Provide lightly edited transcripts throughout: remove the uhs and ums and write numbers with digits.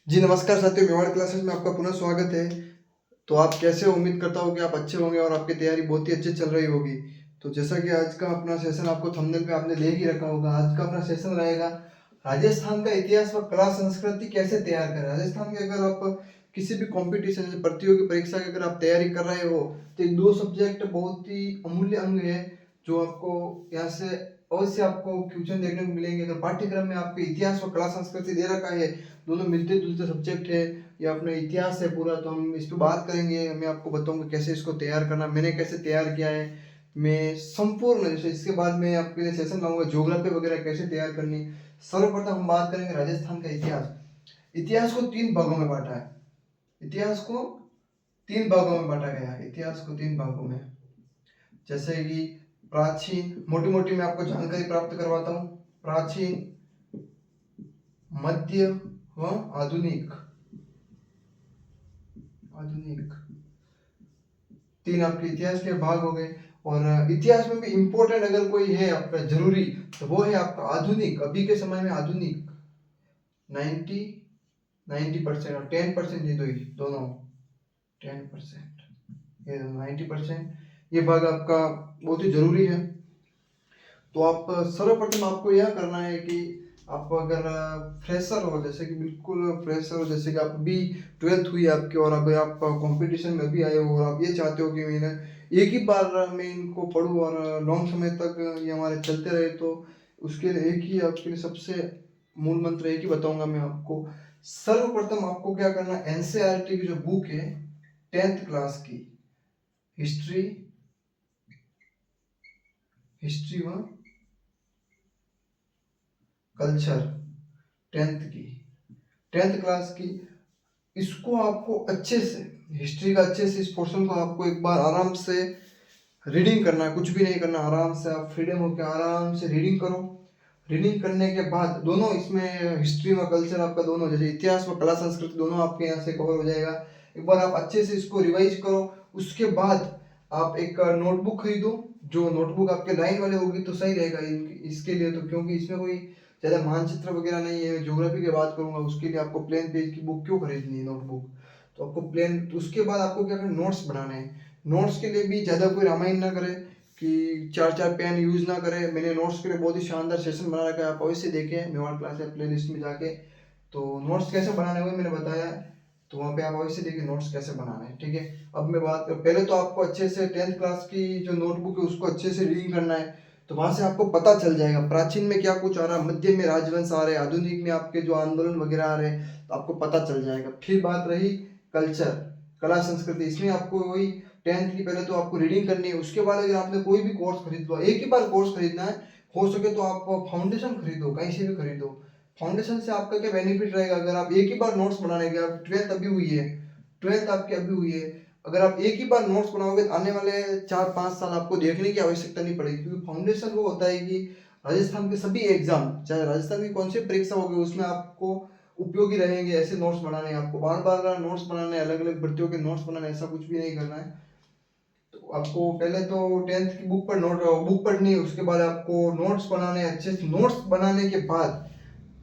जी नमस्कार साथियों, मेवाड़ क्लासेस में आपका पुनः स्वागत है। तो आप कैसे हो? उम्मीद करता हूँ कि आप अच्छे होंगे और आपकी तैयारी बहुत ही अच्छी चल रही होगी। तो जैसा कि आज का अपना सेशन आपको थंबनेल पे आपने देख ही रखा होगा, आज का अपना सेशन रहेगा राजस्थान का इतिहास व कला संस्कृति कैसे तैयार करें। राजस्थान के अगर आप किसी भी कॉम्पिटिशन जैसे प्रतियोगी परीक्षा की अगर आप तैयारी कर रहे हो तो ये दो सब्जेक्ट बहुत ही अमूल्य अंग है जो आपको यहाँ से अवश्य आपको क्वेश्चन देखने को मिलेंगे। अगर पाठ्यक्रम में आपके इतिहास व कला संस्कृति दे रखा है, दोनों मिलते जुलते सब्जेक्ट है, ये अपना इतिहास है पूरा, तो हम इस पे बात करेंगे। मैं आपको बताऊंगा कैसे इसको तैयार करना, मैंने कैसे तैयार किया है। मैं संपूर्ण जैसे इसके बाद मैं आपके लिए सेशन लाऊंगा ज्योग्राफी वगैरह कैसे तैयार करनी। सर्वप्रथम हम बात करेंगे राजस्थान का इतिहास। इतिहास को तीन भागों में बांटा है। इतिहास को तीन भागों में बांटा गया है। इतिहास को तीन भागों में, जैसे कि प्राचीन, मोटी मोटी मैं आपको जानकारी प्राप्त करवाता हूँ। प्राचीन, मध्य व आधुनिक। आधुनिक तीन आपके इतिहास के भाग हो गए। और इतिहास में भी इम्पोर्टेंट अगर कोई है आपका जरूरी, तो वो है आपका आधुनिक। अभी के समय में आधुनिक 90 90% और 10% ये दो ही दोनों 10%, ये 90%, ये भाग आपका बहुत ही जरूरी है। तो आप सर्वप्रथम आपको यह करना है कि आप अगर फ्रेशर हो, जैसे कि बिल्कुल फ्रेशर हो, जैसे कि आप भी 12th हुई आपकी और अगर आप कंपटीशन में भी आए हो और आप ये चाहते हो कि मैंने एक ही बार मैं इनको पढूं और लॉन्ग समय तक ये हमारे चलते रहे, तो उसके लिए एक ही आपके लिए सबसे मूल मंत्र एक ही बताऊंगा मैं आपको। सर्वप्रथम आपको क्या करना है, एनसीईआरटी की जो बुक है 10th क्लास की, हिस्ट्री, हिस्ट्री व कल्चर, 10th क्लास की, इसको आपको अच्छे से, हिस्ट्री का अच्छे से इस पोर्शन को आपको एक बार आराम से रीडिंग करना है। कुछ भी नहीं करना, आराम से आप फ्रीडम होकर आराम से रीडिंग करो। रीडिंग करने के बाद दोनों इसमें हिस्ट्री व कल्चर आपका दोनों, जैसे इतिहास व कला संस्कृति दोनों आपके यहाँ से कवर हो जाएगा। एक बार आप अच्छे से इसको रिवाइज करो। उसके बाद आप एक नोटबुक खरीदो। जो नोटबुक आपके लाइन वाले होगी तो सही रहेगा इसके लिए, तो क्योंकि इसमें कोई ज़्यादा मानचित्र वगैरह नहीं है। ज्योग्राफी की बात करूंगा, उसके लिए आपको प्लेन पेज की बुक क्यों खरीदनी है नोटबुक। तो आपको प्लेन, तो उसके बाद आपको क्या करना, नोट्स बनाने हैं। नोट्स के लिए भी ज़्यादा कोई रामायण ना करे कि चार चार पेन यूज़ ना करें। मैंने नोट्स के लिए बहुत ही शानदार सेशन बना रखा है, आप अवश्य देखें मेवाड़ क्लास है प्ले लिस्ट में जाके। तो नोट्स कैसे बनाने हुए मैंने बताया है, तो वहाँ पे आप अवश्य देखिए नोट्स कैसे बनाना है। ठीक है, अब मैं बात कर, पहले तो आपको अच्छे से 10th क्लास की जो नोटबुक है उसको अच्छे से रीडिंग करना है। तो वहाँ से आपको पता चल जाएगा प्राचीन में क्या कुछ आ रहा है, मध्य में राजवंश आ रहे हैं, आधुनिक में आपके जो आंदोलन वगैरह आ रहे हैं, तो आपको पता चल जाएगा। फिर बात रही कल्चर, कला संस्कृति, इसमें आपको वही 10th की पहले तो आपको रीडिंग करनी है। उसके बाद अगर आपने कोई भी कोर्स खरीद लो, एक ही बार कोर्स खरीदना है, हो सके तो आप फाउंडेशन खरीदो, कहीं से भी खरीदो। फाउंडेशन से आपका क्या बेनिफिट रहेगा, अगर आप एक ही बार नोट्स बनाने के, आप 12th अभी हुई है, 12th आपकी अभी हुई है, अगर आप एक ही बार नोट्स बनाओगे तो आने वाले 4-5 साल आपको देखने की आवश्यकता नहीं पड़ेगी। क्योंकि फाउंडेशन वो होता है कि राजस्थान के सभी एग्जाम, चाहे राजस्थान की कौन सी परीक्षा होगी, उसमें आपको उपयोगी रहेंगे ऐसे नोट्स बनाने हैं। आपको बार बार नोट्स बनाने, अलग अलग भर्तियों के नोट्स बनाने, ऐसा कुछ भी नहीं करना है। तो आपको पहले तो 10th की बुक पढ़नी है, उसके बाद आपको नोट्स बनाने हैं। अच्छे से नोट्स बनाने के बाद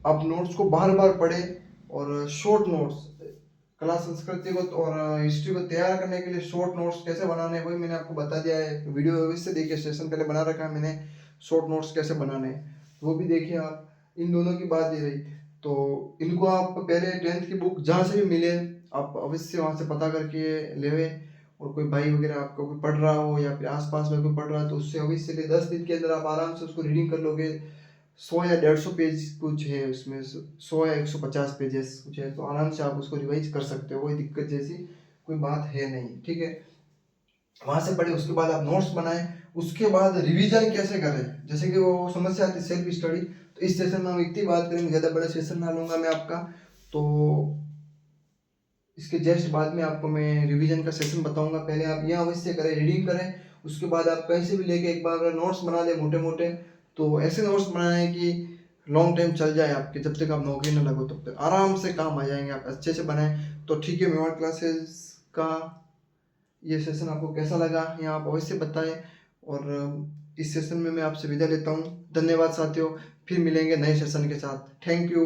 आप नोट्स को बार बार पढ़ें, और शॉर्ट नोट्स, कला संस्कृति को और हिस्ट्री को तैयार करने के लिए शॉर्ट नोट्स कैसे बनाने हैं वही मैंने आपको बता दिया है। वीडियो अवश्य देखिए, सेशन पहले बना रखा है मैंने, शॉर्ट नोट्स कैसे बनाने हैं तो वो भी देखिए आप। इन दोनों की बात ये रही, तो इनको आप पहले 10th की बुक जहाँ से भी मिले आप अवश्य वहाँ से पता करके लेवे। और कोई भाई वगैरह आपका कोई पढ़ रहा हो या फिर आसपास में कोई पढ़ रहा है तो उससे अवश्य ले, 10 दिन के अंदर आप आराम से उसको रीडिंग कर लोगे। 100 या 150 पेज कुछ है उसमें, 100 या 150 पेजेस कुछ है, तो आराम से आप उसको रिवाइज कर सकते हो, कोई दिक्कत जैसी कोई बात है नहीं। ठीक है, वहां से पढ़े, उसके बाद आप नोट्स बनाए। उसके बाद रिवीजन कैसे करें, जैसे कि वो समस्या आती है सेल्फ स्टडी, तो इस सेशन में हम इतनी बात करेंगे, ज़्यादा बड़ा सेशन ना लूंगा मैं आपका। तो इसके जस्ट बाद में आपको मैं रिवीजन का सेशन बताऊंगा। पहले आप यह अवश्य करें, रीडिंग करें। उसके बाद आप कहीं से भी लेके एक बार अगर नोट्स बना लें मोटे मोटे, तो ऐसे नोट्स बनाए कि लॉन्ग टाइम चल जाए आपके, जब तक आप नौकरी ना लगो तब तक आराम से काम आ जाएंगे, आप अच्छे से बनाएं। तो ठीक है, मेवाड़ क्लासेस का ये सेशन आपको कैसा लगा ये आप अवश्य बताएं। और इस सेशन में मैं आपसे विदा लेता हूँ। धन्यवाद साथियों, फिर मिलेंगे नए सेशन के साथ। Thank you.